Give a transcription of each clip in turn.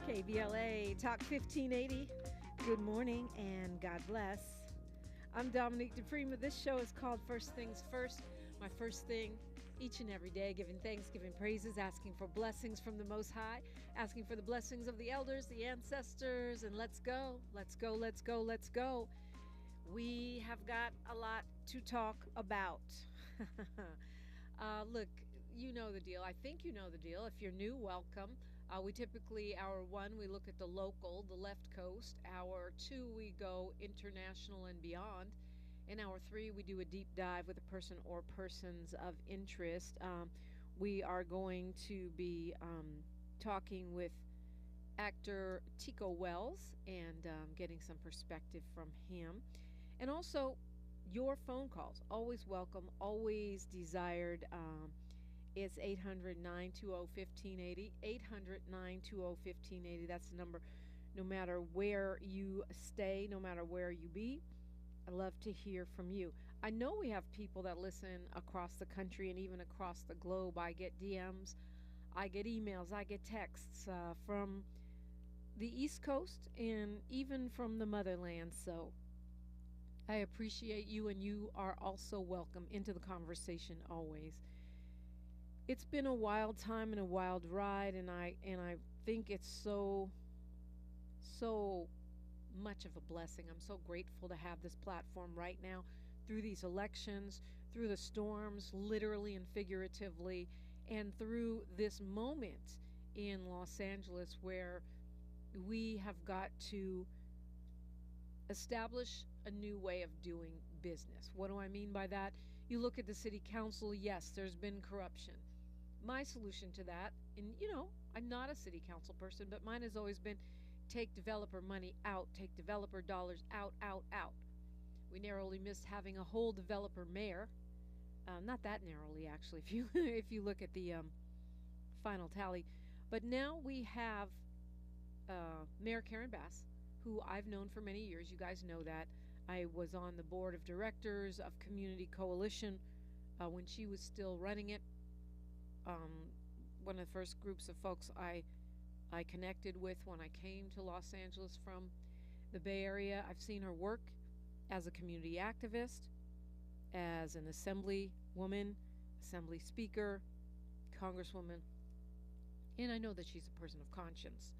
KBLA Talk 1580. Good morning and God bless. I'm Dominique DiPrima. This show is called First Things First. My first thing each and every day, giving thanks, giving praises, asking for blessings from the Most High, asking for the blessings of the elders, the ancestors, and let's go, let's go, let's go, let's go. We have got a lot to talk about. Look, you know the deal. I think you know the deal. If you're new, welcome. We typically, hour one, we look at the local, the left coast. Hour two, we go international and beyond. In hour three, we do a deep dive with a person or persons of interest. We are going to be talking with actor Tico Wells and getting some perspective from him. And also, your phone calls, always welcome, always desired. It's 800-920-1580, 800-920-1580. That's the number. No matter where you stay, no matter where you be, I'd love to hear from you. I know we have people that listen across the country and even across the globe. I get DMs, I get emails, I get texts from the East Coast and even from the motherland. So I appreciate you, and you are also welcome into the conversation always. It's been a wild time and a wild ride, and I think it's so much of a blessing. I'm so grateful to have this platform right now through these elections, through the storms, literally and figuratively, and through this moment in Los Angeles where we have got to establish a new way of doing business. What do I mean by that? You look at the city council, yes, there's been corruption. My solution to that, and I'm not a city council person, but mine has always been take developer money out, take developer dollars out, out, out. We narrowly missed having a whole developer mayor. Not that narrowly, actually, if you look at the final tally. But now we have Mayor Karen Bass, who I've known for many years. You guys know that. I was on the board of directors of Community Coalition when she was still running it. One of the first groups of folks I connected with when I came to Los Angeles from the Bay Area. I've seen her work as a community activist, as an assembly woman, assembly speaker, congresswoman, and I know that she's a person of conscience.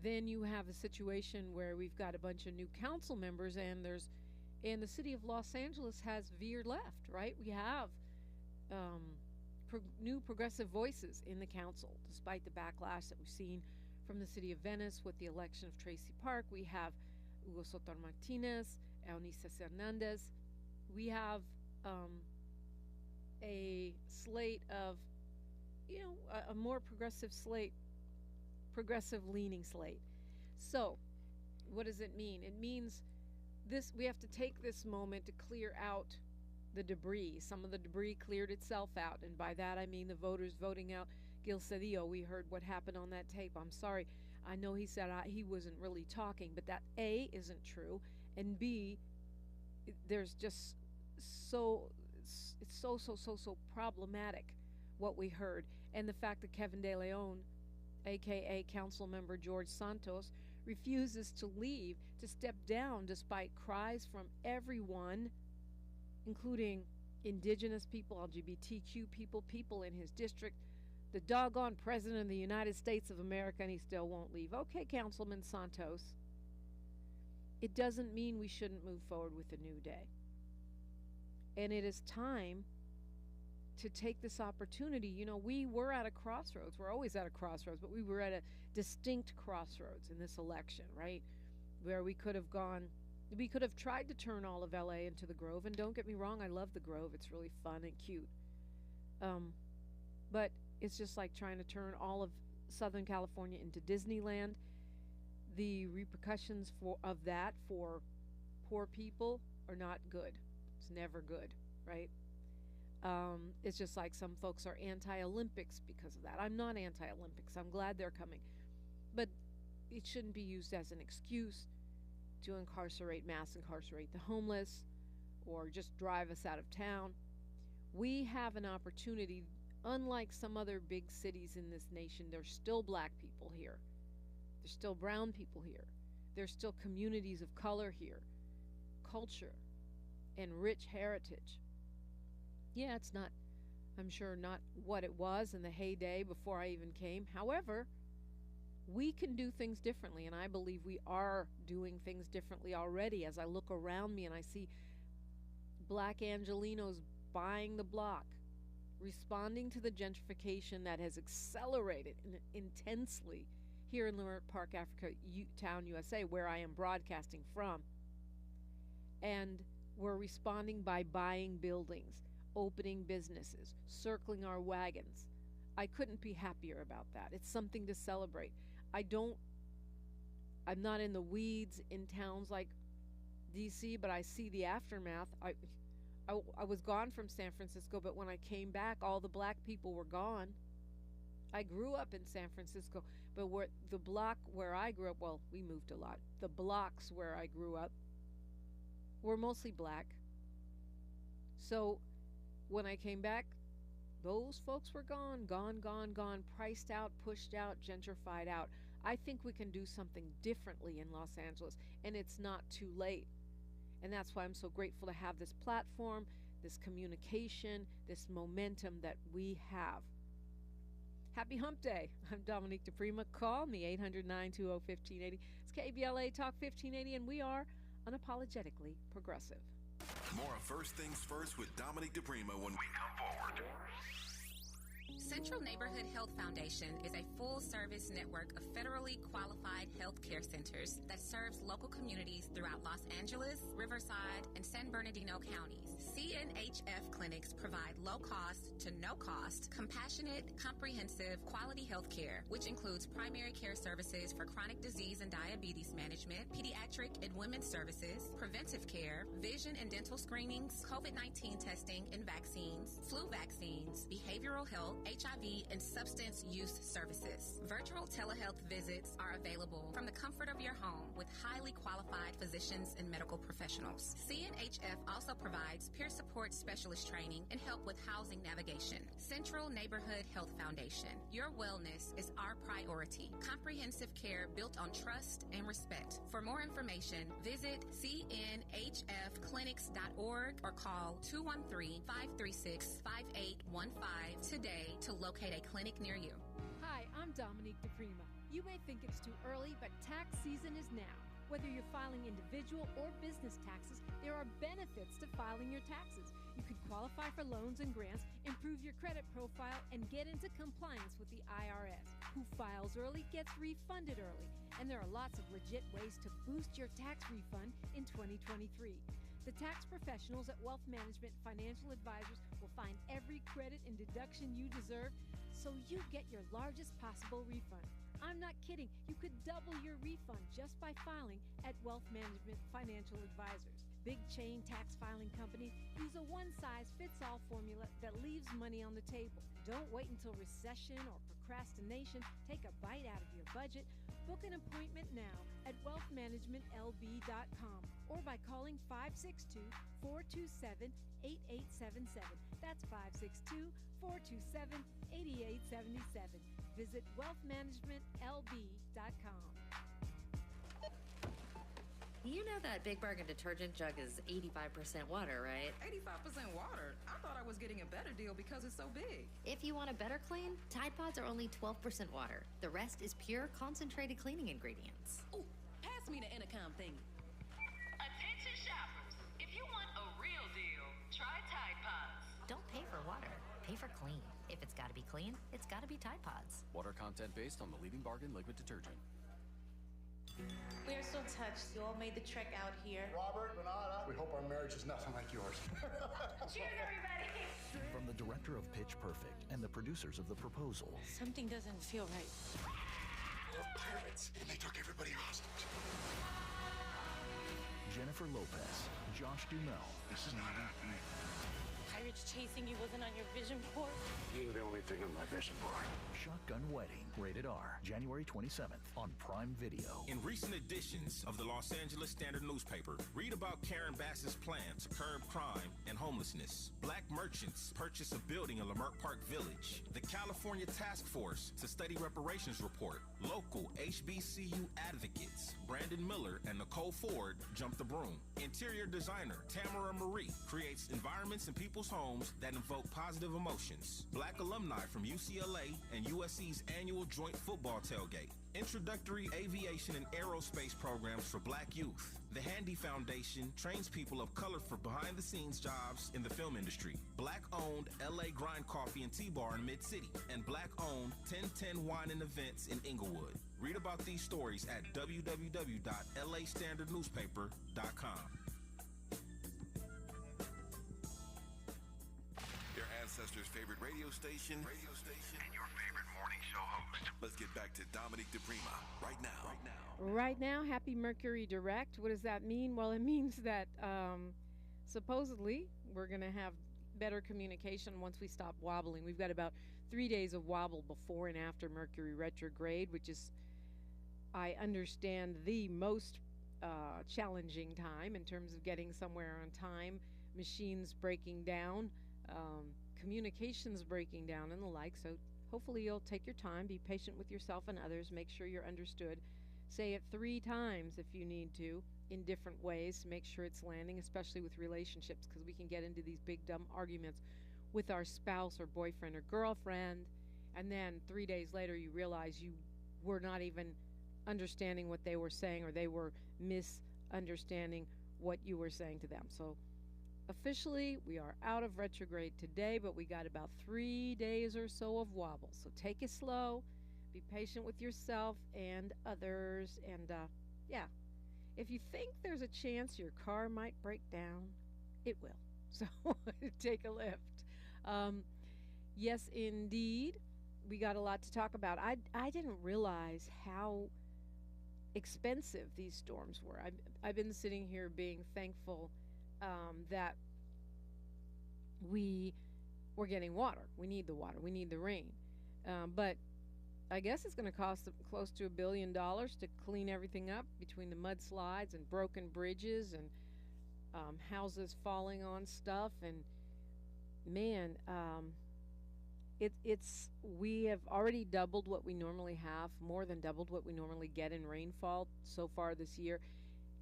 Then you have a situation where we've got a bunch of new council members, and the city of Los Angeles has veered left, right? We have new progressive voices in the council, despite the backlash that we've seen from the city of Venice with the election of Tracy Park. We have Hugo Sotor Martinez, Eunice Hernandez. We have a slate of, a more progressive slate, progressive leaning slate. So what does it mean? It means we have to take this moment to clear out the debris. Some of the debris cleared itself out, and by that I mean the voters voting out Gil Cedillo. We heard what happened on that tape. I'm sorry. I know he said he wasn't really talking, but that A, isn't true, and B, there's just it's so problematic what we heard, and the fact that Kevin De Leon, aka council member George Santos, refuses to leave, to step down despite cries from everyone, including indigenous people, LGBTQ people in his district, the doggone president of the United States of America, and he still won't leave. Okay, Councilman Santos, it doesn't mean we shouldn't move forward with a new day. And it is time to take this opportunity. We were at a crossroads. We're always at a crossroads, but we were at a distinct crossroads in this election, right? Where we could have tried to turn all of LA into the Grove, and don't get me wrong, I love the Grove. It's really fun and cute. But it's just like trying to turn all of Southern California into Disneyland. The repercussions of that for poor people are not good. It's never good, right? It's just like some folks are anti-Olympics because of that. I'm not anti-Olympics. I'm glad they're coming. But it shouldn't be used as an excuse to mass incarcerate the homeless, or just drive us out of town. We have an opportunity, unlike some other big cities in this nation. There's still black people here. There's still brown people here. There's still communities of color here, culture, and rich heritage. Yeah, it's not, I'm sure, not what it was in the heyday before I even came. However, we can do things differently, and I believe we are doing things differently already. As I look around me and I see black Angelinos buying the block, responding to the gentrification that has accelerated intensely here in Leimert Park, Town, USA, where I am broadcasting from. And we're responding by buying buildings, opening businesses, circling our wagons. I couldn't be happier about that. It's something to celebrate. I'm not in the weeds in towns like DC, but I see the aftermath. I was gone from San Francisco, but when I came back, all the black people were gone. I grew up in San Francisco, but the block where I grew up, well, we moved a lot. The blocks where I grew up were mostly black. So when I came back, those folks were gone, priced out, pushed out, gentrified out. I think we can do something differently in Los Angeles, and it's not too late. And that's why I'm so grateful to have this platform, this communication, this momentum that we have. Happy Hump Day. I'm Dominique DiPrima. Call me, 800-920-1580. It's KBLA Talk 1580, and we are unapologetically progressive. More of First Things First with Dominique DiPrima when we come forward. Central Neighborhood Health Foundation is a full-service network of federally qualified health care centers that serves local communities throughout Los Angeles, Riverside, and San Bernardino counties. CNHF clinics provide low-cost to no-cost, compassionate, comprehensive, quality health care, which includes primary care services for chronic disease and diabetes management, pediatric and women's services, preventive care, vision and dental screenings, COVID-19 testing and vaccines, flu vaccines, behavioral health, HIV, and substance use services. Virtual telehealth visits are available from the comfort of your home with highly qualified physicians and medical professionals. CNHF also provides peer support specialist training and help with housing navigation. Central Neighborhood Health Foundation. Your wellness is our priority. Comprehensive care built on trust and respect. For more information, visit cnhfclinics.org or call 213-536-5815 today to locate a clinic near you. Hi, I'm Dominique DiPrima. You may think it's too early, but tax season is now. Whether you're filing individual or business taxes, there are benefits to filing your taxes. You could qualify for loans and grants, improve your credit profile, and get into compliance with the IRS. Who files early gets refunded early. And there are lots of legit ways to boost your tax refund in 2023. The tax professionals at Wealth Management Financial Advisors will find every credit and deduction you deserve so you get your largest possible refund. I'm not kidding. You could double your refund just by filing at Wealth Management Financial Advisors. Big chain tax filing companies use a one-size-fits-all formula that leaves money on the table. Don't wait until recession or procrastination take a bite out of your budget. Book an appointment now at wealthmanagementlb.com or by calling 562-427-8877. That's 562-427-8877. Visit wealthmanagementlb.com. You know that Big Bargain detergent jug is 85% water, right? 85% water? I thought I was getting a better deal because it's so big. If you want a better clean, Tide Pods are only 12% water. The rest is pure, concentrated cleaning ingredients. Ooh, pass me the intercom thingy. Attention shoppers. If you want a real deal, try Tide Pods. Don't pay for water. Pay for clean. If it's got to be clean, it's got to be Tide Pods. Water content based on the leading bargain liquid detergent. We are so touched. You all made the trek out here. Robert, Renata, we hope our marriage is nothing like yours. Cheers, everybody. From the director of Pitch Perfect and the producers of The Proposal. Something doesn't feel right. pirates, and they took everybody hostage. Jennifer Lopez, Josh Duhamel. This is not happening. Pirates chasing you wasn't on your vision board? You're the only thing on my vision board. Shotgun Wedding, rated R, January 27th on Prime Video. In recent editions of the Los Angeles Standard newspaper, read about Karen Bass's plan to curb crime and homelessness. Black merchants purchase a building in Leimert Park Village. The California Task Force to study reparations report. Local HBCU advocates Brandon Miller and Nicole Ford jump the broom. Interior designer Tamara Marie creates environments in people's homes that invoke positive emotions. Black alumni from UCLA and USC's annual joint football tailgate. Introductory aviation and aerospace programs for Black youth. The Handy Foundation trains people of color for behind-the-scenes jobs in the film industry. Black-owned LA Grind Coffee and Tea Bar in Mid-City. And Black-owned 1010 Wine and Events in Inglewood. Read about these stories at www.lastandardnewspaper.com. Your ancestors' favorite radio station, and your favorite morning show host. Let's get back to Dominique DiPrima right now. Right now, happy Mercury direct. What does that mean? Well, it means that supposedly we're going to have better communication once we stop wobbling. We've got about 3 days of wobble before and after Mercury retrograde, which is, I understand, the most challenging time in terms of getting somewhere on time, machines breaking down, communications breaking down and the like. So hopefully you'll take your time, be patient with yourself and others, make sure you're understood. Say it 3 times if you need to in different ways to make sure it's landing, especially with relationships, because we can get into these big dumb arguments with our spouse or boyfriend or girlfriend, and then 3 days later you realize you were not even understanding what they were saying, or they were misunderstanding what you were saying to them. So officially, we are out of retrograde today, but we got about 3 days or so of wobble. So take it slow, be patient with yourself and others, and yeah, if you think there's a chance your car might break down, it will. So take a lift. Yes, indeed, we got a lot to talk about. I didn't realize how expensive these storms were. I've been sitting here being thankful that we're getting water. We need the water. We need the rain. But I guess it's going to cost close to $1 billion to clean everything up between the mudslides and broken bridges and houses falling on stuff. And man, we have already doubled what we normally have, more than doubled what we normally get in rainfall so far this year.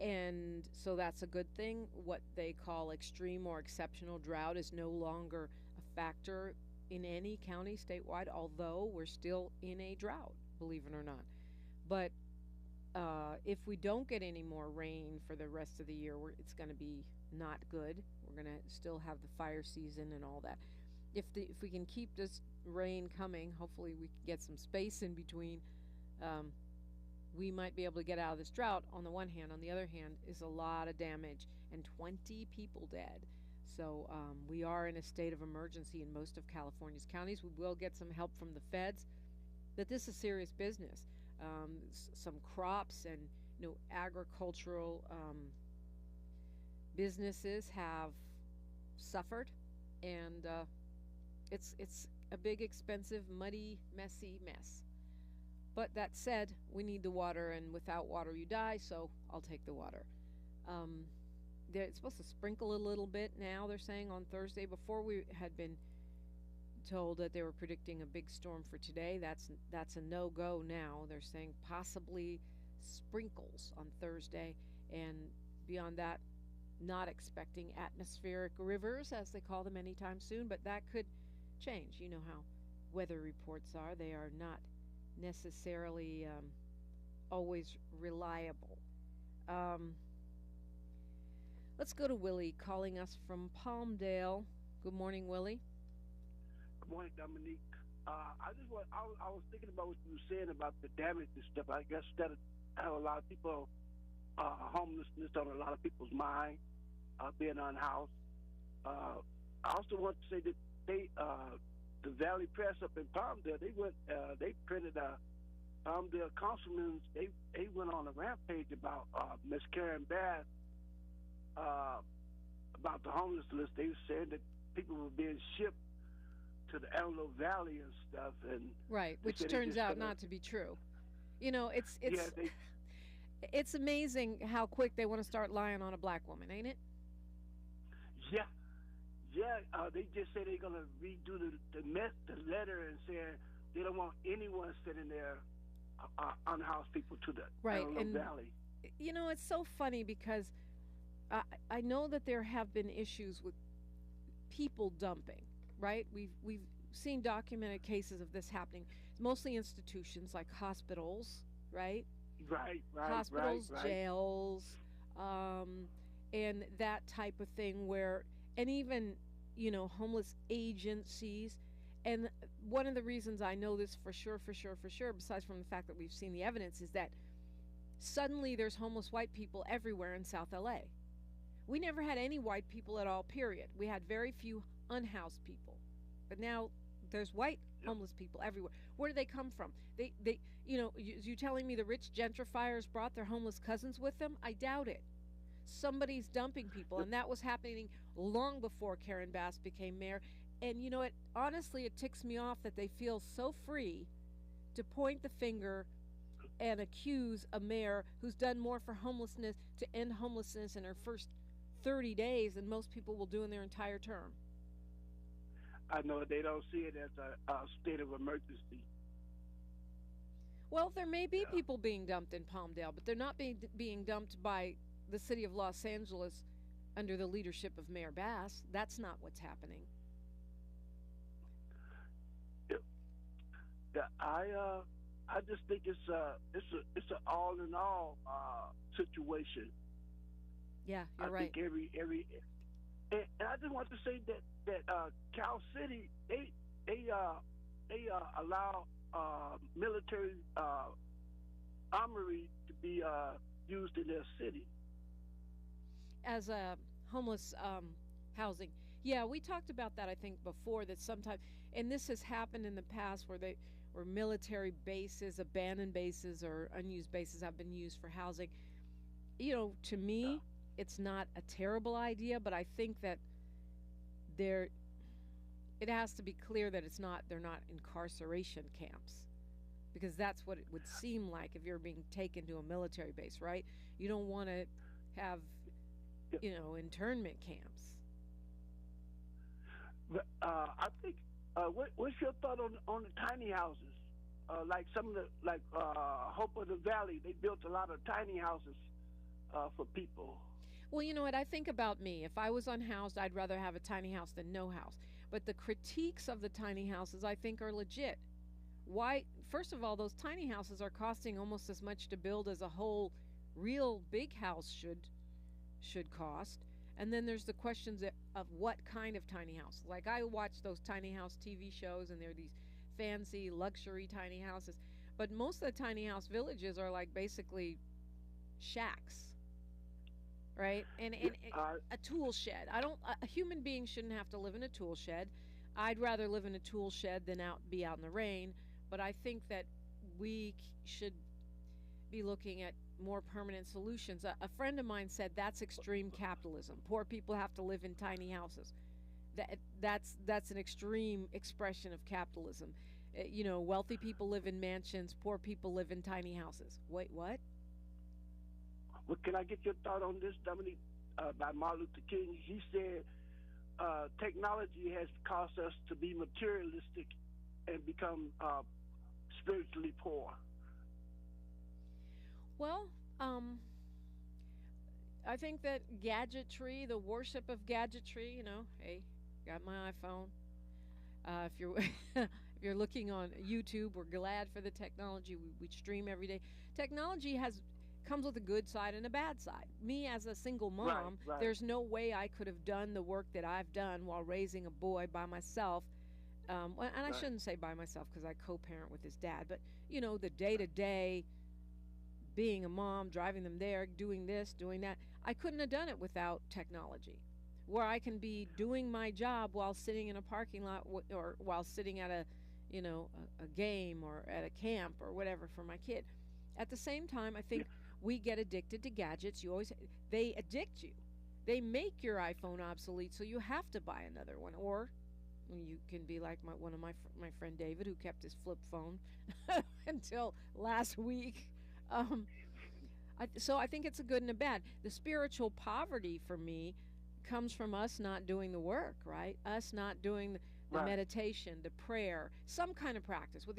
And so that's a good thing. What they call extreme or exceptional drought is no longer a factor in any county statewide, although we're still in a drought, believe it or not. But if we don't get any more rain for the rest of the year, it's going to be not good. We're going to still have the fire season and all that. If we can keep this rain coming, hopefully we can get some space in between. We might be able to get out of this drought on the one hand. On the other hand, is a lot of damage and 20 people dead. So we are in a state of emergency in most of California's counties. We will get some help from the feds, but this is serious business. Some crops and agricultural businesses have suffered, and it's a big, expensive, muddy, messy mess. But that said, we need the water, and without water you die, so I'll take the water. It's supposed to sprinkle a little bit now, they're saying, on Thursday. Before, we had been told that they were predicting a big storm for today. That's a no-go now. They're saying possibly sprinkles on Thursday, and beyond that, not expecting atmospheric rivers, as they call them, anytime soon, but that could change. You know how weather reports are. They are not necessarily always reliable. Let's go to Willie calling us from Palmdale. Good morning, Willie. Good morning, Dominique. I was thinking about what you were saying about the damage and stuff. I guess that have a lot of people homelessness on a lot of people's mind, being unhoused. I also want to say that the Valley Press up in Palmdale, they printed a the councilmen, they went on a rampage about Miss Karen Bass, about the homeless list. They said that people were being shipped to the Antelope Valley and stuff, and right, which turns out not to be true. You know, it's amazing how quick they want to start lying on a black woman, ain't it? Yeah. They just say they're gonna redo the letter and saying they don't want anyone sitting there unhoused people to the Antelope Valley. You know, it's so funny because I know that there have been issues with people dumping. Right? We've seen documented cases of this happening. Mostly institutions like hospitals, right? Right. Hospitals, jails, and that type of thing where, and even, you know, homeless agencies. And one of the reasons I know this for sure, besides from the fact that we've seen the evidence, is that suddenly there's homeless white people everywhere in South LA. We never had any white people at all, period. We had very few unhoused people. But now there's white homeless people everywhere. Where do they come from? They you know, you telling me the rich gentrifiers brought their homeless cousins with them? I doubt it. Somebody's dumping people, and that was happening long before Karen Bass became mayor. And you know, honestly, it ticks me off that they feel so free to point the finger and accuse a mayor who's done more for homelessness, to end homelessness in her first 30 days than most people will do in their entire term. I know they don't see it as a state of emergency. Well, there may be people being dumped in Palmdale, but they're not being dumped by the city of Los Angeles under the leadership of Mayor Bass. That's not what's happening. Yeah, I just think it's an all in all situation. Yeah, you're right. I think every and I just want to say that Cal City they allow military armory to be used in their city as a homeless housing. Yeah, we talked about that I think before, that sometimes, and this has happened in the past where military bases, abandoned bases, or unused bases have been used for housing. You know, to me, it's not a terrible idea, but I think that it has to be clear that they're not incarceration camps, because that's what it would seem like if you're being taken to a military base, right? You don't want to have, you know, internment camps. I think. What's your thought on the tiny houses? Like some of the Hope of the Valley, they built a lot of tiny houses for people. Well, you know what? I think about me. If I was unhoused, I'd rather have a tiny house than no house. But the critiques of the tiny houses, I think, are legit. Why? First of all, those tiny houses are costing almost as much to build as a whole real big house should cost. And then there's the questions of what kind of tiny house. Like, I watch those tiny house TV shows, and they're these fancy luxury tiny houses. But most of the tiny house villages are like basically shacks. Right? And a tool shed. A human being shouldn't have to live in a tool shed. I'd rather live in a tool shed than be out in the rain. But I think that we should be looking at more permanent solutions. A friend of mine said that's extreme capitalism. Poor people have to live in tiny houses. That's an extreme expression of capitalism. You know, wealthy people live in mansions, poor people live in tiny houses. Wait, what? Well, can I get your thought on this, Dominique? By Martin Luther King, he said technology has caused us to be materialistic and become spiritually poor. Well, I think that gadgetry, the worship of gadgetry, you know, hey, got my iPhone. If you're looking on YouTube, we're glad for the technology. We stream every day. Technology comes with a good side and a bad side. Me as a single mom, right. There's no way I could have done the work that I've done while raising a boy by myself. And I shouldn't say by myself because I co-parent with his dad, but you know, the day-to-day being a mom, driving them there, doing this, doing that. I couldn't have done it without technology, where I can be doing my job while sitting in a parking lot or while sitting at a game or at a camp or whatever for my kid. At the same time, I think we get addicted to gadgets. They addict you. They make your iPhone obsolete, so you have to buy another one. Or you can be like one of my friend David, who kept his flip phone until last week. So I think it's a good and a bad. The spiritual poverty for me comes from us not doing the work, right? Us not doing the meditation, the prayer, some kind of practice. If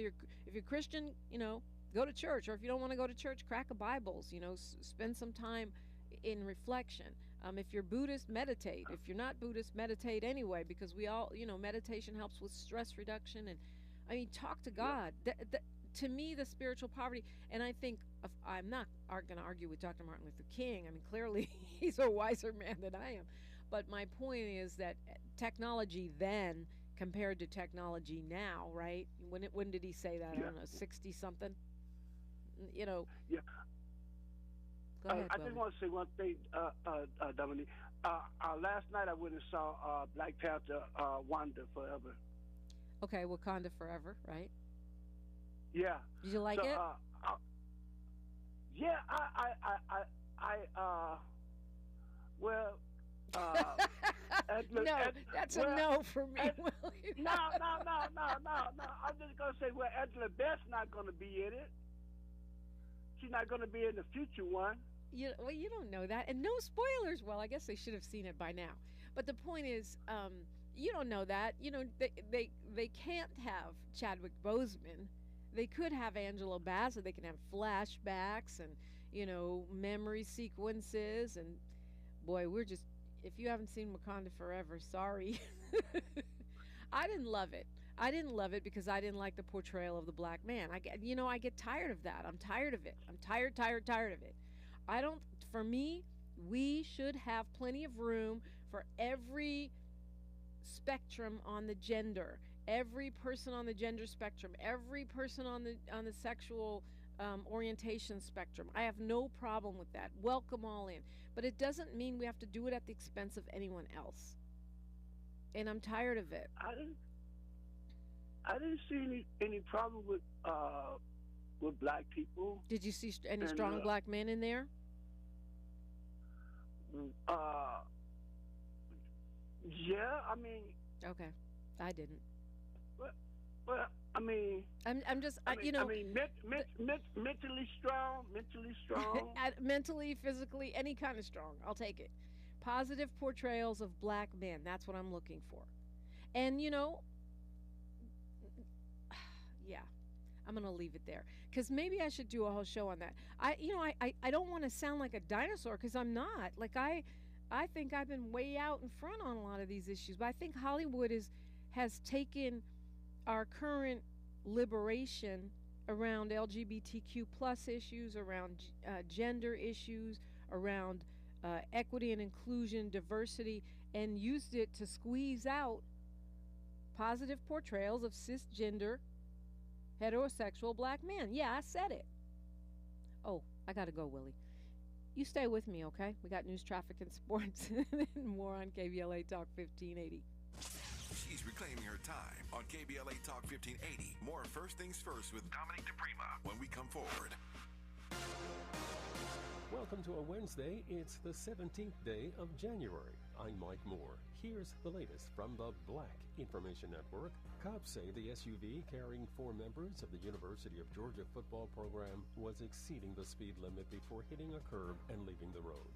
you're Christian, go to church, or if you don't want to go to church, crack a Bibles, spend some time in reflection. If you're Buddhist, meditate. If you're not Buddhist, meditate anyway, because we all, meditation helps with stress reduction. And talk to God. To me, the spiritual poverty, and I think I'm not going to argue with Dr. Martin Luther King. I mean, clearly he's a wiser man than I am. But my point is that technology then compared to technology now, right? When did he say that? I don't know, 60-something? Yeah. Go ahead, I just want to say one thing, Dominique. Last night I went and saw Black Panther, Wakanda Forever. Okay, Wakanda Forever, right? Yeah. Did you like it? Yeah, no, that's a no for me. No. I'm just gonna say, Angela Beth's not gonna be in it. She's not gonna be in the future one. You don't know that, and no spoilers. Well, I guess they should have seen it by now. But the point is, you don't know that. They can't have Chadwick Boseman. They could have Angela Bassett. They can have flashbacks and memory sequences. And boy, if you haven't seen Wakanda Forever, sorry. I didn't love it. I didn't love it because I didn't like the portrayal of the black man. I get tired of that. I'm tired of it. I'm tired of it. For me, we should have plenty of room for every spectrum on the gender, every person on the gender spectrum, every person on the sexual orientation spectrum. I have no problem with that. Welcome all in. But it doesn't mean we have to do it at the expense of anyone else. And I'm tired of it. I didn't see any problem with black people. Did you see any strong black men in there? Yeah, I mean. Okay, I didn't. Well, I mean. I'm just, mentally strong. Mentally, physically, any kind of strong. I'll take it. Positive portrayals of black men. That's what I'm looking for. And yeah, I'm gonna leave it there because maybe I should do a whole show on that. I don't want to sound like a dinosaur because I'm not. Like I think I've been way out in front on a lot of these issues, but I think Hollywood has taken our current liberation around LGBTQ plus issues, around gender issues, around equity and inclusion, diversity, and used it to squeeze out positive portrayals of cisgender, heterosexual black men. Yeah, I said it. Oh, I gotta go, Willie. You stay with me, okay? We got news, traffic, and sports, and more on KBLA Talk 1580. She's reclaiming her time on KBLA Talk 1580. More First Things First with Dominique DiPrima when we come forward. Welcome to a Wednesday. It's the 17th day of January. I'm Mike Moore. Here's the latest from the Black Information Network. Cops say the SUV carrying 4 members of the University of Georgia football program was exceeding the speed limit before hitting a curb and leaving the road.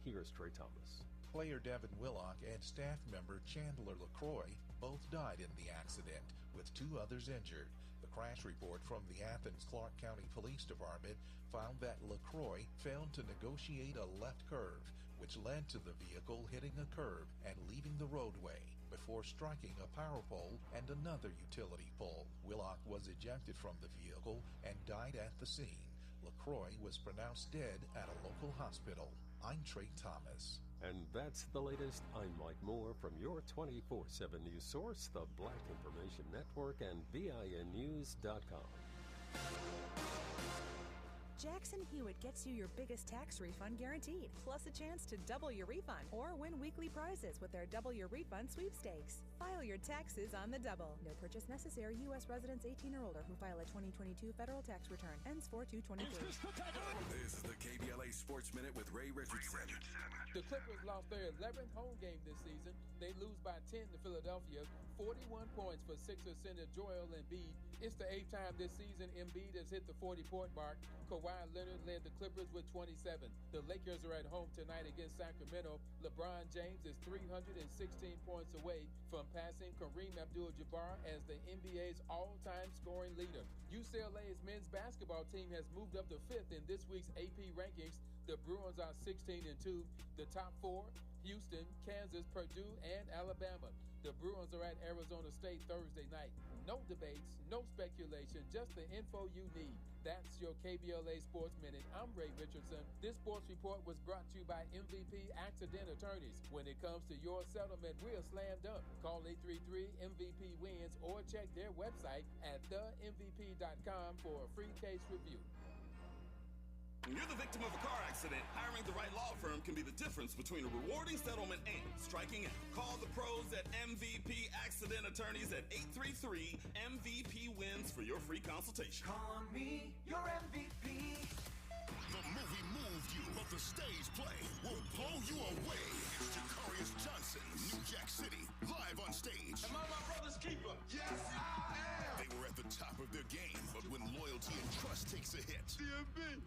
Here's Trey Thomas. Player Devin Willock and staff member Chandler LaCroix both died in the accident, with 2 others injured. The crash report from the Athens-Clarke County Police Department found that LaCroix failed to negotiate a left curve, which led to the vehicle hitting a curb and leaving the roadway before striking a power pole and another utility pole. Willock was ejected from the vehicle and died at the scene. LaCroix was pronounced dead at a local hospital. I'm Trey Thomas. And that's the latest. I'm Mike Moore from your 24/7 news source, the Black Information Network and VINnews.com. Jackson Hewitt gets you your biggest tax refund guaranteed, plus a chance to double your refund or win weekly prizes with their Double Your Refund sweepstakes. File your taxes on the double. No purchase necessary. U.S. residents 18 or older who file a 2022 federal tax return. Ends 4/2/23. This is the KBLA Sports Minute with Ray Richardson. The Clippers lost their 11th home game this season. They lose by 10 to Philadelphia. 41 points for Sixers center Joel Embiid. It's the 8th time this season Embiid has hit the 40-point mark. Kawhi Leonard led the Clippers with 27. The Lakers are at home tonight against Sacramento. LeBron James is 316 points away from passing Kareem Abdul-Jabbar as the NBA's all-time scoring leader. UCLA's men's basketball team has moved up to 5th in this week's AP rankings. The Bruins are 16-2. The top 4, Houston, Kansas, Purdue, and Alabama. The Bruins are at Arizona State Thursday night. No debates, no speculation, just the info you need. That's your KBLA Sports Minute. I'm Ray Richardson. This sports report was brought to you by MVP Accident Attorneys. When it comes to your settlement, we're slam dunk. Call 833-MVP-WINS or check their website at themvp.com for a free case review. When you're the victim of a car accident, hiring the right law firm can be the difference between a rewarding settlement and striking out. Call the pros at MVP Accident Attorneys at 833-MVP-WINS for your free consultation. Call me your MVP. The movie moved you, but the stage play will blow you away. It's Jacarius Johnson, New Jack City, live on stage. Am I my brother's keeper? Yes, I am. They were at the top of their game, but when loyalty and trust takes a hit, DMB.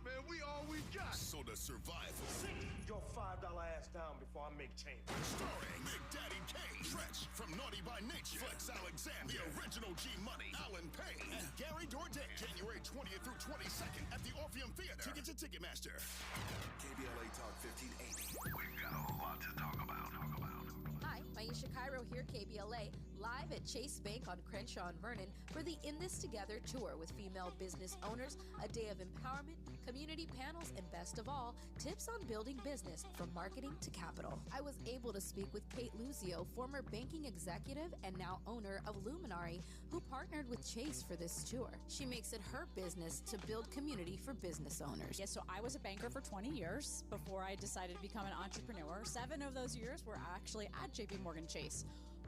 Man, we all we got. So the survival. Sit your $5 ass down before I make change. Starring Big Daddy Kane, Stretch from Naughty by Nature, Flex Alexander, the original G Money, Alan Payne, and Gary Dourdan. January 20th through 22nd at the Orpheum Theater. Tickets at Ticketmaster. KBLA Talk 1580. We've got a lot to talk about. Hi, Maisha Cairo here, KBLA, live at Chase Bank on Crenshaw and Vernon for the In This Together tour with female business owners, a day of empowerment, community panels, and best of all, tips on building business from marketing to capital. I was able to speak with Kate Luzio, former banking executive and now owner of Luminary, who partnered with Chase for this tour. She makes it her business to build community for business owners. Yeah, so I was a banker for 20 years before I decided to become an entrepreneur. 7 of those years were actually at JP Morgan Chase.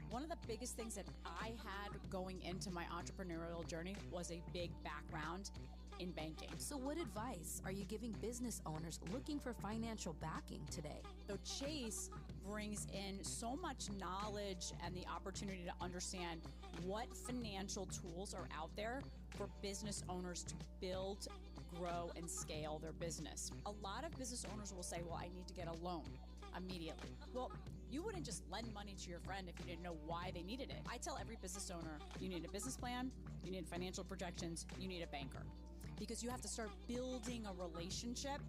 One of the biggest things that I had going into my entrepreneurial journey was a big background in banking. So what advice are you giving business owners looking for financial backing today? So Chase brings in so much knowledge and the opportunity to understand what financial tools are out there for business owners to build, grow, and scale their business. A lot of business owners will say, well, I need to get a loan immediately. Well, you wouldn't just lend money to your friend if you didn't know why they needed it. I tell every business owner, you need a business plan, you need financial projections, you need a banker. Because you have to start building a relationship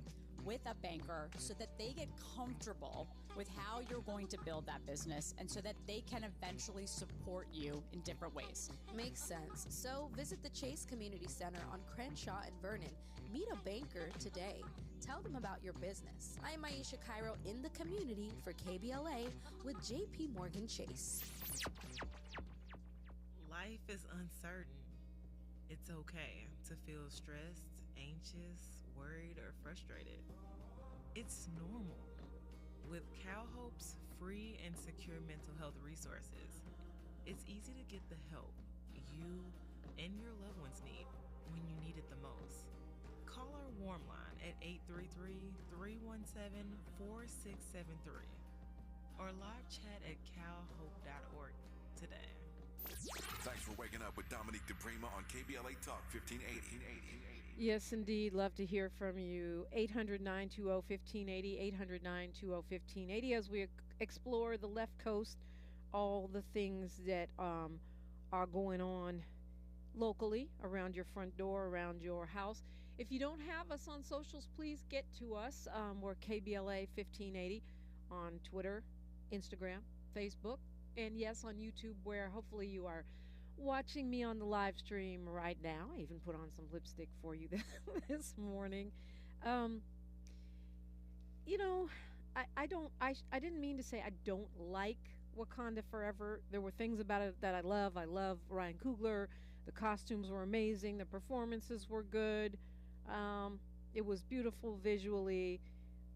with a banker so that they get comfortable with how you're going to build that business and so that they can eventually support you in different ways. Makes sense. So visit the Chase Community Center on Crenshaw and Vernon. Meet a banker today. Tell them about your business. I'm Maisha Cairo in the community for KBLA with JP Morgan Chase. Life is uncertain. It's okay to feel stressed, anxious, worried, or frustrated. It's normal. With CalHope's free and secure mental health resources, it's easy to get the help you and your loved ones need when you need it the most. Call our warm line at 833-317-4673 or live chat at calhope.org today. Thanks for waking up with Dominique DiPrima on KBLA Talk 1580. Yes, indeed. Love to hear from you. 800-920-1580, 800-920-1580 as we explore the left coast, all the things that are going on locally around your front door, around your house. If you don't have us on socials, please get to us. We're KBLA 1580 on Twitter, Instagram, Facebook, and yes, on YouTube, where hopefully you are watching me on the live stream right now. I even put on some lipstick for you this morning. You know, I didn't mean to say I don't like Wakanda Forever. There were things about it that I love. I love Ryan Coogler. The costumes were amazing. The performances were good. It was beautiful visually,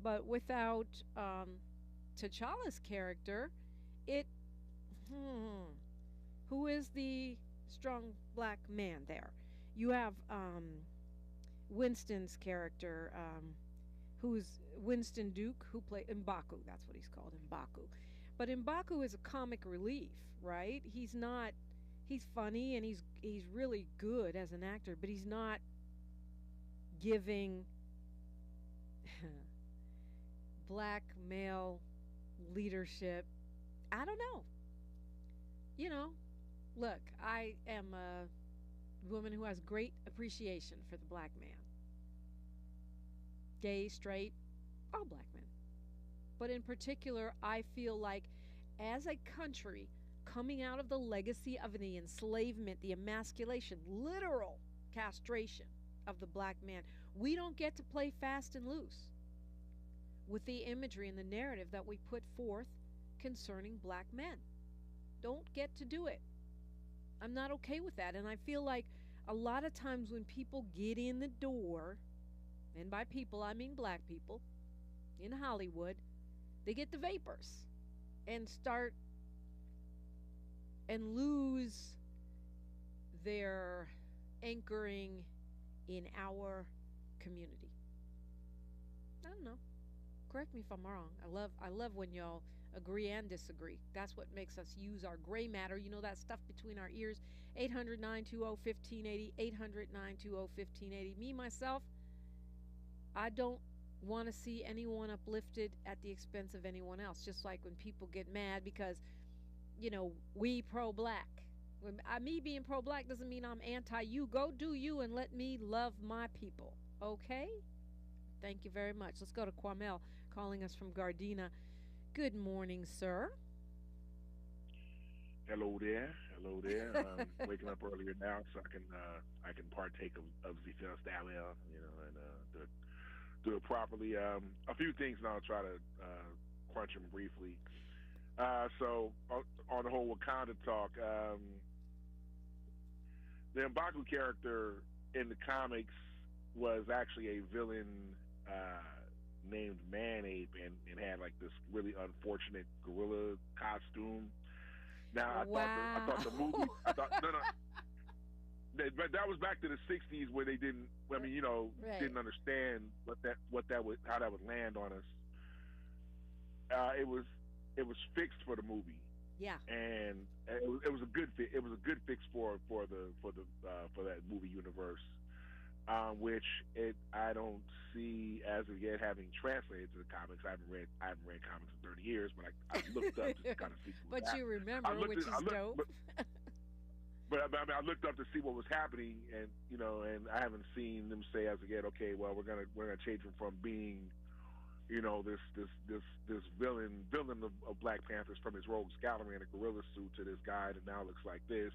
but without T'Challa's character, it Who is the strong black man there? You have Winston's character, who's Winston Duke, who played M'Baku. That's what he's called, M'Baku. But M'Baku is a comic relief, right? He's not. He's funny and he's really good as an actor, but he's not giving black male leadership. I don't know. You know, look, I am a woman who has great appreciation for the black man. Gay, straight, all black men. But in particular, I feel like as a country coming out of the legacy of the enslavement, the emasculation, literal castration of the black man, we don't get to play fast and loose with the imagery and the narrative that we put forth concerning black men. Don't get to do it. I'm not okay with that. And I feel like a lot of times when people get in the door, and by people I mean black people, in Hollywood, they get the vapors and start and lose their anchoring in our community. I don't know. Correct me if I'm wrong. I love when y'all agree and disagree. That's what makes us use our gray matter. You know, that stuff between our ears. 800-920-1580. 800-920-1580. Me, myself, I don't want to see anyone uplifted at the expense of anyone else. Just like when people get mad because, you know, we pro-black. Me being pro-black doesn't mean I'm anti-you. Go do you and let me love my people. Okay? Thank you very much. Let's go to Kwamel calling us from Gardena. Good morning, sir. Hello there. Hello there. I'm waking up earlier now so I can partake of the festival, you know, and do it properly. A few things, and I'll try to crunch them briefly. So on the whole Wakanda talk, the M'Baku character in the comics was actually a villain named Man-Ape and had like this really unfortunate gorilla costume. Now I thought the movie but that was back to the 60s where they didn't didn't understand how that would land on us. It was fixed for the movie. Yeah. And it was a good fix. It was a good fix for that movie universe. Which I don't see as of yet having translated to the comics. I haven't read comics in 30 years, but I looked up to kind of see. But you remember, which is dope. But I mean, I looked up to see what was happening, and and I haven't seen them say as of yet. Okay, well, we're gonna change him from being, this villain of Black Panthers from his rogues gallery in a gorilla suit to this guy that now looks like this.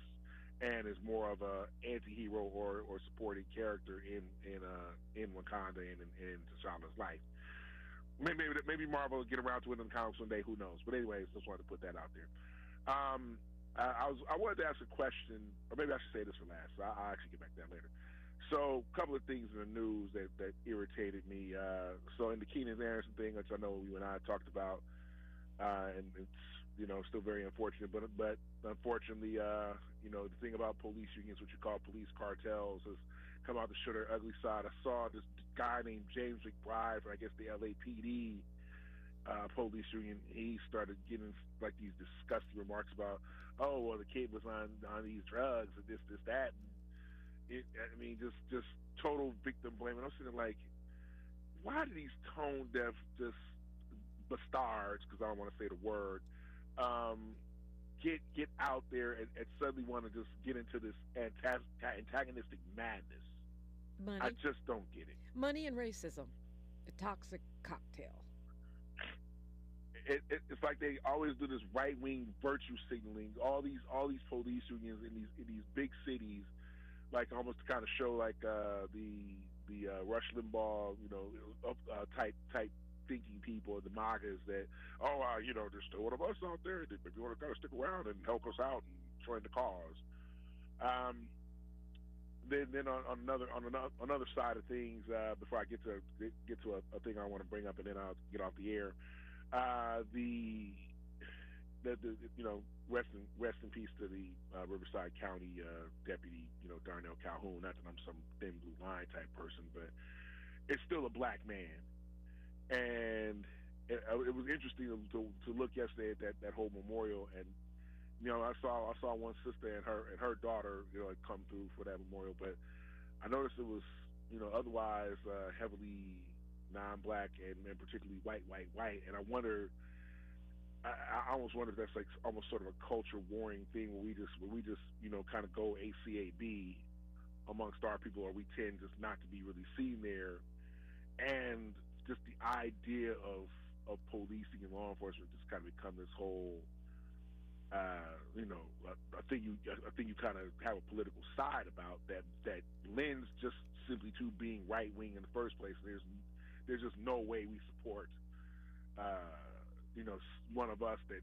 And is more of a anti-hero or supporting character in Wakanda and in T'Challa's life. Maybe Marvel will get around to it in the comics one day. Who knows? But anyways, just wanted to put that out there. I wanted to ask a question, or maybe I should say this for last. So I'll actually get back to that later. So a couple of things in the news that irritated me. So in the Keenan thing, which I know you and I talked about, and it's still very unfortunate. But unfortunately, the thing about police unions, what you call police cartels, has come out to show their ugly side. I saw this guy named James McBride from, I guess, the LAPD police union. He started getting like these disgusting remarks about, oh, well, the kid was on these drugs and this, that. And just total victim blaming. I'm sitting like, why do these tone deaf just bastards, because I don't want to say the word, get out there and suddenly want to just get into this antagonistic madness. Money. I just don't get it. Money and racism, a toxic cocktail. It's like they always do this right-wing virtue signaling. All these police unions in these big cities, like almost to kind of show like the Rush Limbaugh, type thinking people, the MAGAs, that there's still one of us out there that maybe want to kind of stick around and help us out and join the cause. Then on another side of things, before I get to a thing I want to bring up, and then I'll get off the air. rest in peace to the Riverside County deputy, Darnell Calhoun. Not that I'm some thin blue line type person, but it's still a black man. And it was interesting to look yesterday at that whole memorial, and I saw one sister and her daughter had come through for that memorial, but I noticed it was otherwise heavily non-black and particularly white, and I wonder. I almost wonder if that's like almost sort of a culture warring thing where we just kind of go ACAB amongst our people, or we tend just not to be really seen there, and just the idea of policing and law enforcement just kind of become this whole I think you kind of have a political side about that lends just simply to being right wing in the first place. There's just no way we support one of us that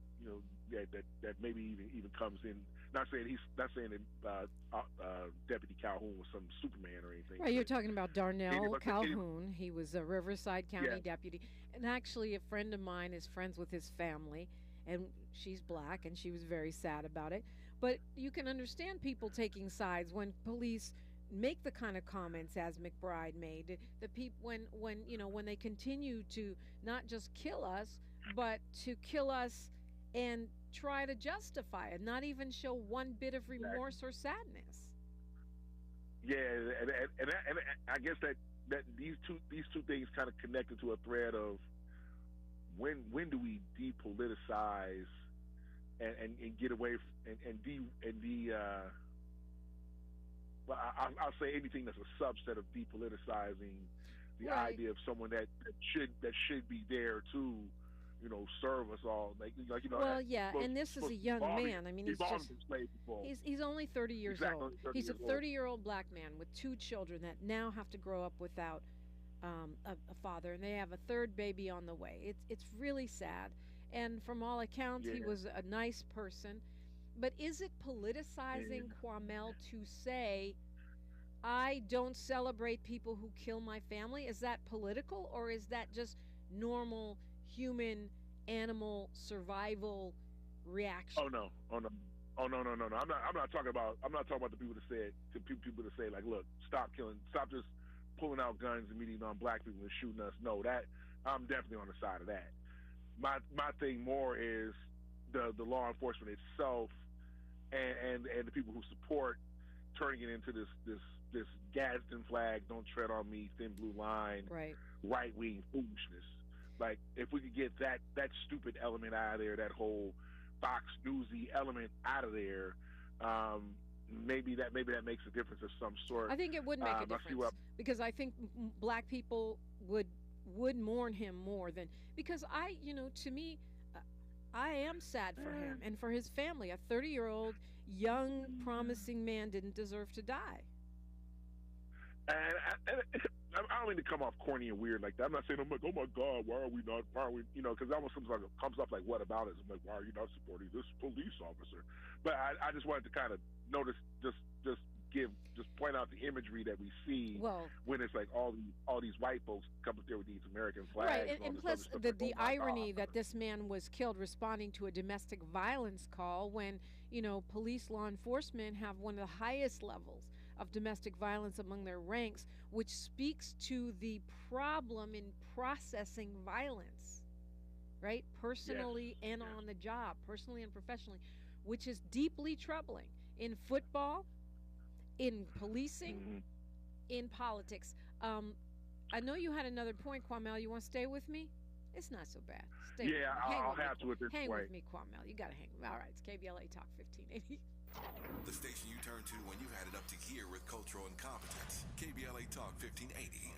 that maybe even comes in. Not saying that Deputy Calhoun was some Superman or anything. Right, you're talking about Darnell Calhoun. He was a Riverside County deputy, and actually a friend of mine is friends with his family, and she's black, and she was very sad about it. But you can understand people taking sides when police make the kind of comments as McBride made. The people when they continue to not just kill us, but to kill us and try to justify it, not even show one bit of remorse or sadness. Yeah, and I guess that these two things kind of connected to a thread of when do we depoliticize and get away well, I'll say anything that's a subset of depoliticizing the idea of someone that should be there to serve us all. Well, yeah, and this is a young man. I mean, he's only 30 years old. He's a 30-year-old black man with 2 children that now have to grow up without a father, and they have a third baby on the way. It's really sad. And from all accounts, he was a nice person. But is it politicizing, Kwamel, to say, I don't celebrate people who kill my family? Is that political, or is that just normal human animal survival reaction? Oh no. I'm not talking about the people that say like, look, stop just pulling out guns and meeting on black people and shooting us. No, that I'm definitely on the side of that. My thing more is the law enforcement itself and the people who support turning it into this Gadsden flag, don't tread on me, thin blue line, right wing foolishness. Like, if we could get that stupid element out of there, that whole Fox Newsy element out of there, maybe that makes a difference of some sort. I think it would make a difference because I think black people would mourn him more than, because to me, I am sad for him and for his family. A 30-year-old young promising man didn't deserve to die. And I don't mean to come off corny and weird like that. I'm not saying, I'm like, oh my God, why are we, because that almost comes up like, what about it? I'm like, why are you not supporting this police officer? But I just wanted to kind of notice, just point out the imagery that we see when it's like all these white folks come up there with these American flags. Right, and plus the irony that this man was killed responding to a domestic violence call when, police law enforcement have one of the highest levels of domestic violence among their ranks, which speaks to the problem in processing violence, right? Personally and on the job, personally and professionally, which is deeply troubling in football, in policing, in politics. I know you had another point, Kwamel. You want to stay with me? It's not so bad. Stay with me. I'll have to at this point. Hang with me, Kwamel. You got to hang with me. All right, it's KBLA Talk 1580. The station you turn to when you've had it up to gear with cultural incompetence. KBLA Talk 1580.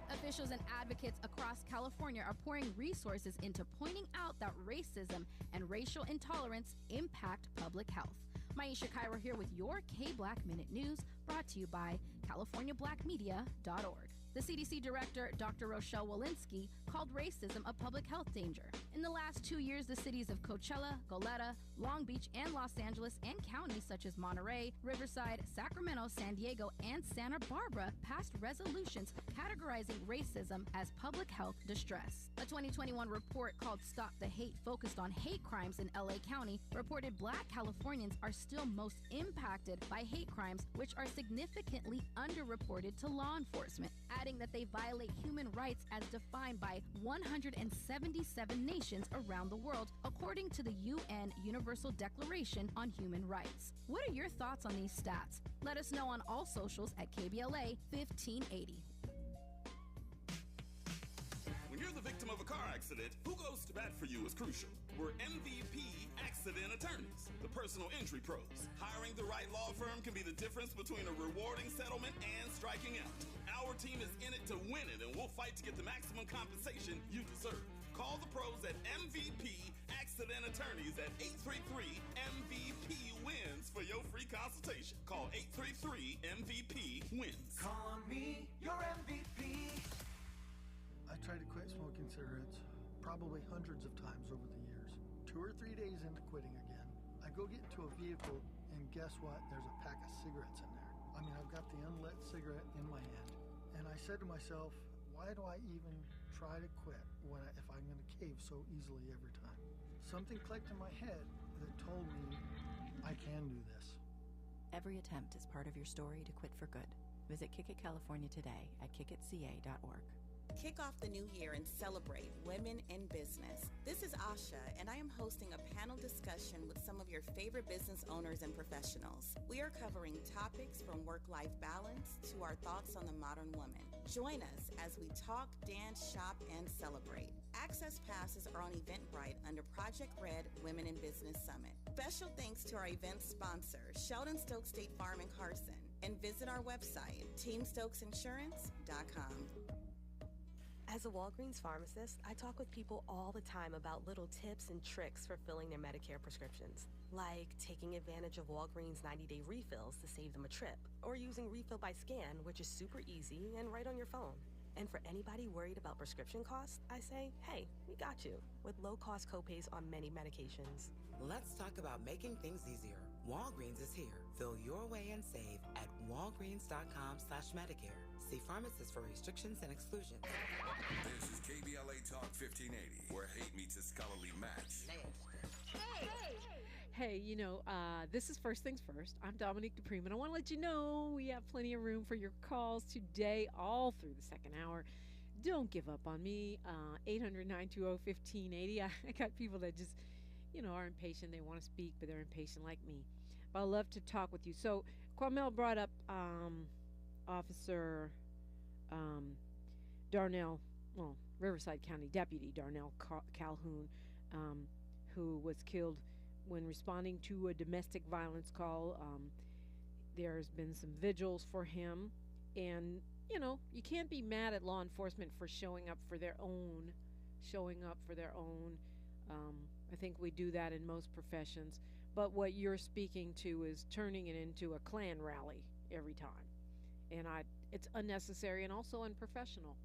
Officials and advocates across California are pouring resources into pointing out that racism and racial intolerance impact public health. Maisha Cairo here with your K-Black Minute News, brought to you by CaliforniaBlackMedia.org. The CDC director, Dr. Rochelle Walensky, called racism a public health danger. In the last 2 years, the cities of Coachella, Goleta, Long Beach, and Los Angeles, and counties such as Monterey, Riverside, Sacramento, San Diego, and Santa Barbara passed resolutions categorizing racism as public health distress. A 2021 report called Stop the Hate, focused on hate crimes in LA County, reported Black Californians are still most impacted by hate crimes, which are significantly underreported to law enforcement, adding that they violate human rights as defined by 177 nations around the world, according to the UN Universal Declaration on Human Rights. What are your thoughts on these stats? Let us know on all socials at KBLA 1580. When you're the victim of a car accident, who goes to bat for you is crucial. We're MVP Accident Attorneys, the personal injury pros. Hiring the right law firm can be the difference between a rewarding settlement and striking out. Our team is in it to win it, and we'll fight to get the maximum compensation you deserve. Call the pros at MVP Accident Attorneys at 833-MVP-WINS for your free consultation. Call 833-MVP-WINS. Call me your MVP. I tried to quit smoking cigarettes probably hundreds of times over the years. 2 or 3 days into quitting again, I go get into a vehicle, and guess what? There's a pack of cigarettes in there. I mean, I've got the unlit cigarette in my hand, and I said to myself, why do I even try to quit if I'm going to cave so easily every time? Something clicked in my head that told me I can do this. Every attempt is part of your story to quit for good. Visit Kick It California today at kickitca.org. Kick off the new year and celebrate women in business. This is Asha, and I am hosting a panel discussion with some of your favorite business owners and professionals. We are covering topics from work-life balance to our thoughts on the modern woman. Join us as we talk, dance, shop, and celebrate. Access passes are on Eventbrite under Project Red Women in Business Summit. Special thanks to our event sponsor, Sheldon Stokes State Farm in Carson, and visit our website, teamstokesinsurance.com. As a Walgreens pharmacist, I talk with people all the time about little tips and tricks for filling their Medicare prescriptions, like taking advantage of Walgreens 90-day refills to save them a trip, or using Refill by Scan, which is super easy and right on your phone. And for anybody worried about prescription costs, I say, hey, we got you, with low-cost copays on many medications. Let's talk about making things easier. Walgreens is here. Fill your way and save at walgreens.com/Medicare. See pharmacists for restrictions and exclusions. This is KBLA Talk 1580, where hate meets a scholarly match. Hey, this is First Things First. I'm Dominique DiPrima, and I want to let you know we have plenty of room for your calls today, all through the second hour. Don't give up on me. 800-920-1580. I got people that just, are impatient. They want to speak, but they're impatient like me. But I love to talk with you. So, Kwamel brought up Officer Darnell, Riverside County Deputy Darnell Calhoun, who was killed when responding to a domestic violence call. There's been some vigils for him, and you can't be mad at law enforcement for showing up for their own. I think we do that in most professions, but what you're speaking to is turning it into a Klan rally every time, and it's unnecessary and also unprofessional.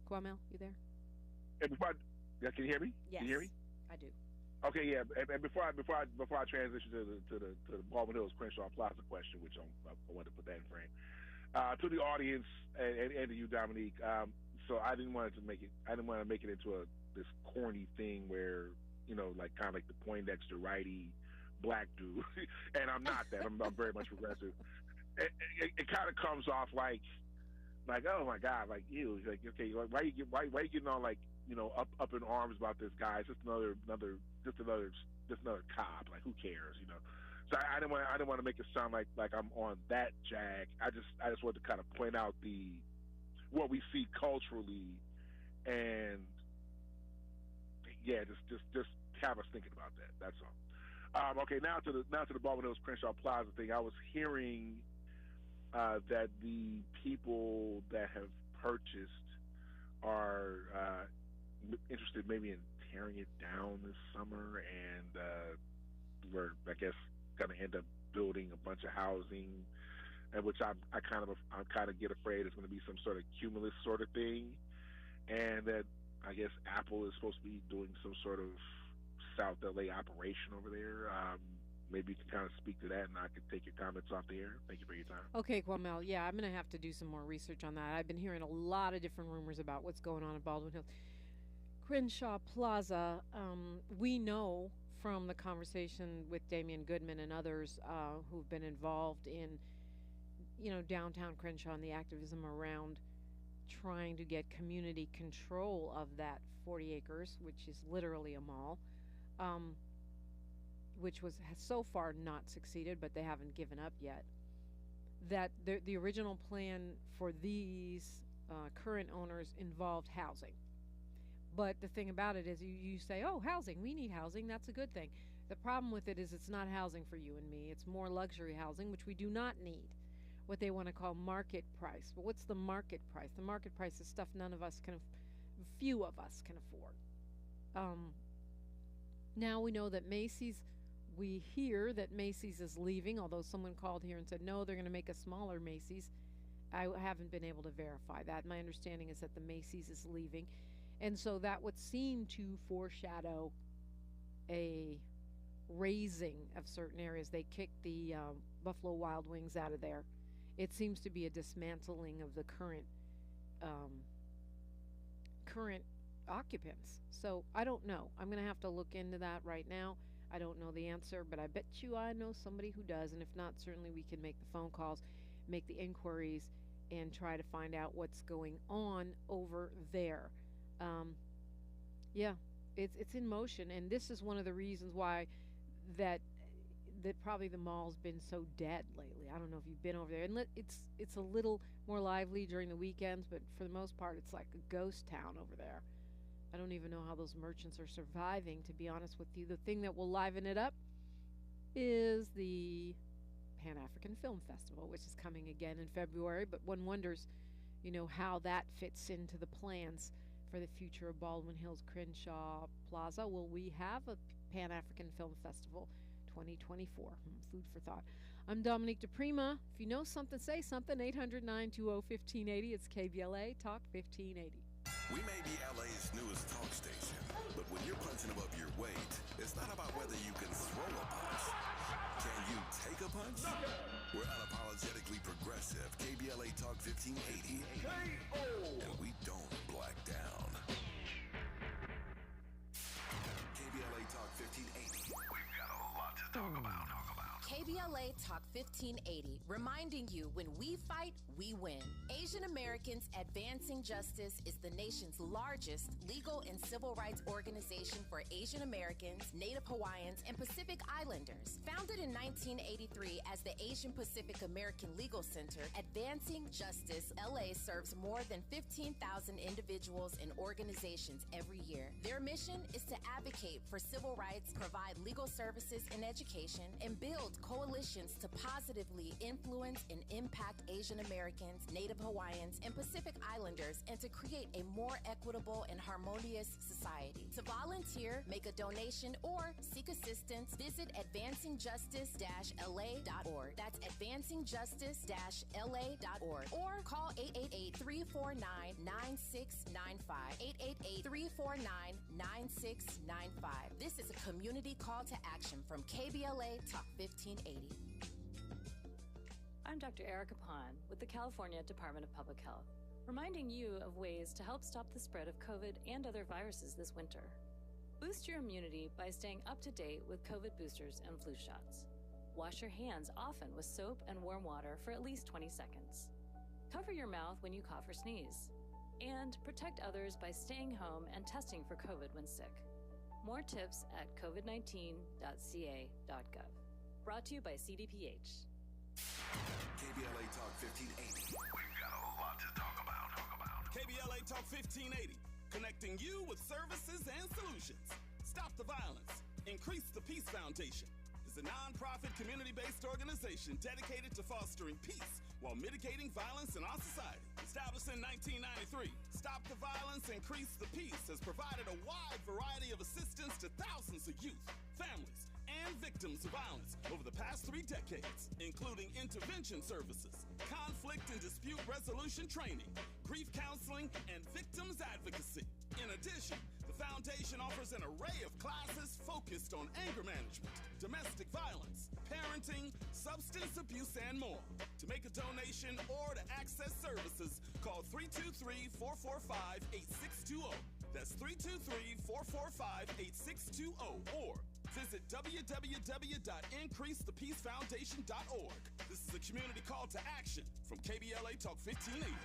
Kwamel, you there? And can you hear me? Yes, can you hear me? I do. Okay, yeah. And before I transition to the Baldwin Hills Crenshaw Plaza question, which I wanted to put that in frame, to the audience and to you, Dominique. So I didn't want to make it into this corny thing where kind of like the Poindexter righty black dude, and I'm not that. I'm very much progressive. It kind of comes off like oh my God, like ew, like okay, why you getting all like up in arms about this guy? It's just another cop. Like who cares, So I didn't want to make it sound like I'm on that jag. I just wanted to kind of point out what we see culturally, and yeah, just have us thinking about that. That's all. Okay, now to the Baldwin Hills Crenshaw Plaza thing. I was hearing that the people that have purchased are interested maybe in tearing it down this summer, and we're, I guess, going to end up building a bunch of housing and which I kind of get afraid it's going to be some sort of cumulus sort of thing, and that I guess Apple is supposed to be doing some sort of South LA operation over there. Maybe you can kind of speak to that, and I can take your comments off the air. Thank you for your time. Okay, Kwamel. Yeah, I'm going to have to do some more research on that. I've been hearing a lot of different rumors about what's going on at Baldwin Hills. Crenshaw Plaza, we know from the conversation with Damian Goodman and others who've been involved in, downtown Crenshaw and the activism around trying to get community control of that 40 acres, which is literally a mall, which has so far not succeeded, but they haven't given up yet. That the original plan for these current owners involved housing. But the thing about it is you say, oh, housing, we need housing, that's a good thing. The problem with it is it's not housing for you and me. It's more luxury housing, which we do not need. What they want to call market price. But what's the market price? The market price is stuff few of us can afford. Now we know that we hear that Macy's is leaving, although someone called here and said, no, they're going to make a smaller Macy's. I haven't been able to verify that. My understanding is that the Macy's is leaving. And so that would seem to foreshadow a raising of certain areas. They kicked the Buffalo Wild Wings out of there. It seems to be a dismantling of the current occupants. So I don't know. I'm going to have to look into that right now. I don't know the answer, but I bet you I know somebody who does. And if not, certainly we can make the phone calls, make the inquiries, and try to find out what's going on over there. It's in motion, and this is one of the reasons why that probably the mall's been so dead lately. I don't know if you've been over there, and it's a little more lively during the weekends, but for the most part, it's like a ghost town over there. I don't even know how those merchants are surviving, to be honest with you. The thing that will liven it up is the Pan-African Film Festival, which is coming again in February, but one wonders, how that fits into the plans for the future of Baldwin Hills Crenshaw Plaza. Will we have a Pan-African Film Festival 2024? Food for thought. I'm Dominique DiPrima. If you know something, say something. 800-920-1580. It's KBLA Talk 1580. We may be LA's newest talk station, but when you're punching above your weight, it's not about whether you can throw a punch. Can you take a punch? We're unapologetically progressive. KBLA Talk 1580. And we don't black down. KBLA Talk 1580. We've got a lot to talk about. KBLA Talk 1580, reminding you when we fight, we win. Asian Americans Advancing Justice is the nation's largest legal and civil rights organization for Asian Americans, Native Hawaiians, and Pacific Islanders. Founded in 1983 as the Asian Pacific American Legal Center, Advancing Justice LA serves more than 15,000 individuals and organizations every year. Their mission is to advocate for civil rights, provide legal services and education, and build coalitions to positively influence and impact Asian Americans, Native Hawaiians, and Pacific Islanders, and to create a more equitable and harmonious society. To volunteer, make a donation, or seek assistance, visit advancingjustice-la.org. That's advancingjustice-la.org. Or call 888-349-9695. 888-349-9695. This is a community call to action from KBLA Talk 1580. I'm Dr. Erica Pond with the California Department of Public Health, reminding you of ways to help stop the spread of COVID and other viruses this winter. Boost your immunity by staying up to date with COVID boosters and flu shots. Wash your hands often with soap and warm water for at least 20 seconds. Cover your mouth when you cough or sneeze. And protect others by staying home and testing for COVID when sick. More tips at covid19.ca.gov. Brought to you by CDPH. KBLA Talk 1580. We've got a lot to talk about. KBLA Talk 1580. Connecting you with services and solutions. Stop the violence. Increase the Peace Foundation is a non-profit community-based organization dedicated to fostering peace while mitigating violence in our society. Established in 1993, Stop the Violence, Increase the Peace has provided a wide variety of assistance to thousands of youth, families, and and victims of violence over the past 3 decades, including intervention services, conflict and dispute resolution training, grief counseling, and victims advocacy. In addition, the foundation offers an array of classes focused on anger management, domestic violence, parenting, substance abuse, and more. To make a donation or to access services, call 323-445-8620. That's 323-445-8620 or visit www.increasethepeacefoundation.org. This is a community call to action from KBLA Talk 1580.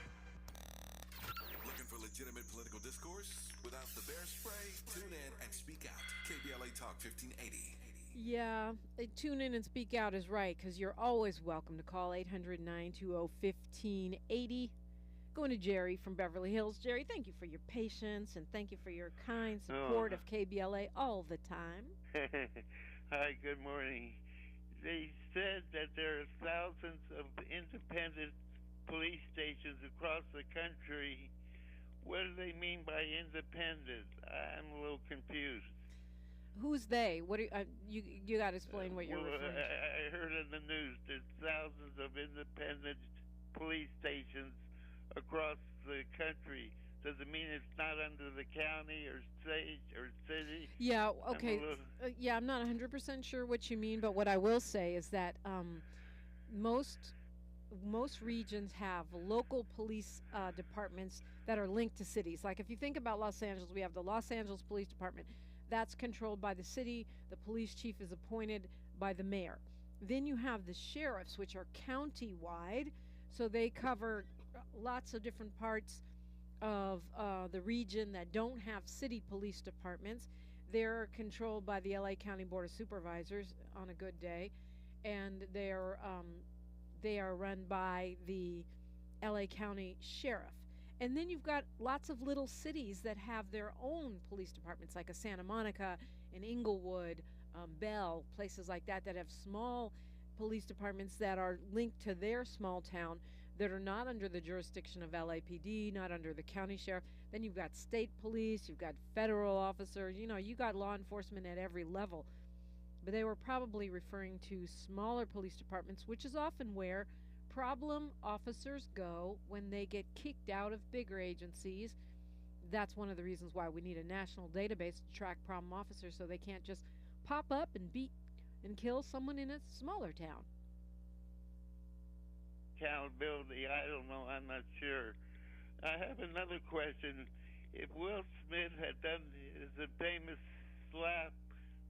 Looking for legitimate political discourse without the bear spray? Tune in and speak out. KBLA Talk 1580. Yeah, tune in and speak out is right, because you're always welcome to call 800-920-1580. Going to Jerry from Beverly Hills. Jerry, thank you for your patience and thank you for your kind support of KBLA all the time. Hi, good morning. They said that there are thousands of independent police stations across the country. What do they mean by independent? I'm a little confused. Who's they? What do you got to explain what you're referring to? I heard in the news there's thousands of independent police stations across the country. Does it mean it's not under the county or state or city? Yeah, okay. I'm not 100% sure what you mean, but what I will say is that most regions have local police departments that are linked to cities. Like if you think about Los Angeles, we have the Los Angeles Police Department. That's controlled by the city. The police chief is appointed by the mayor. Then you have the sheriffs, which are county-wide, so they cover lots of different parts of the region that don't have city police departments. They're controlled by the LA County Board of Supervisors on a good day, and they are run by the LA County Sheriff. And then you've got lots of little cities that have their own police departments, like a Santa Monica, an Inglewood, Bell, places like that have small police departments that are linked to their small town that are not under the jurisdiction of LAPD, not under the county sheriff. Then you've got state police, you've got federal officers, you got law enforcement at every level. But they were probably referring to smaller police departments, which is often where problem officers go when they get kicked out of bigger agencies. That's one of the reasons why we need a national database to track problem officers, so they can't just pop up and beat and kill someone in a smaller town. Accountability, I don't know, I'm not sure. I have another question. If Will Smith had done his famous slap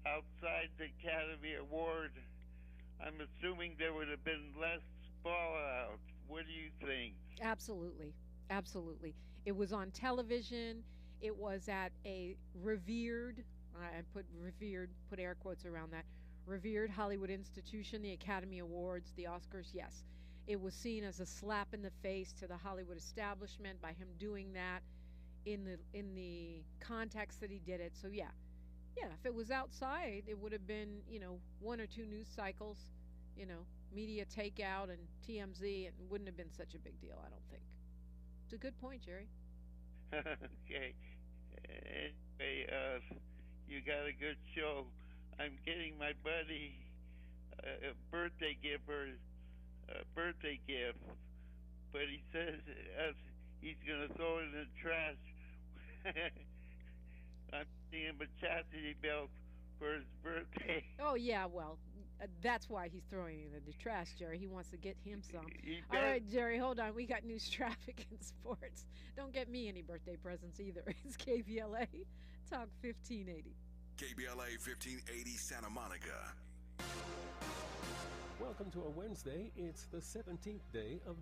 outside the Academy Award, I'm assuming there would have been less fallout. What do you think? Absolutely. It was on television. It was at a revered, I put air quotes around that, revered Hollywood institution, the Academy Awards, the Oscars, yes. It was seen as a slap in the face to the Hollywood establishment by him doing that in the context that he did it. So yeah, if it was outside, it would have been, 1 or 2 news cycles, media takeout and TMZ. It wouldn't have been such a big deal, I don't think. It's a good point, Jerry. Okay. Anyway, you got a good show. I'm getting my buddy a birthday gift, but he says he's going to throw it in the trash. I'm getting him a chastity belt for his birthday. Oh, yeah, well, that's why he's throwing it in the trash, Jerry. He wants to get him some. All right, Jerry, hold on. We got news, traffic, and sports. Don't get me any birthday presents either. It's KBLA Talk 1580. KBLA 1580 Santa Monica. Welcome to a Wednesday. It's the 17th day of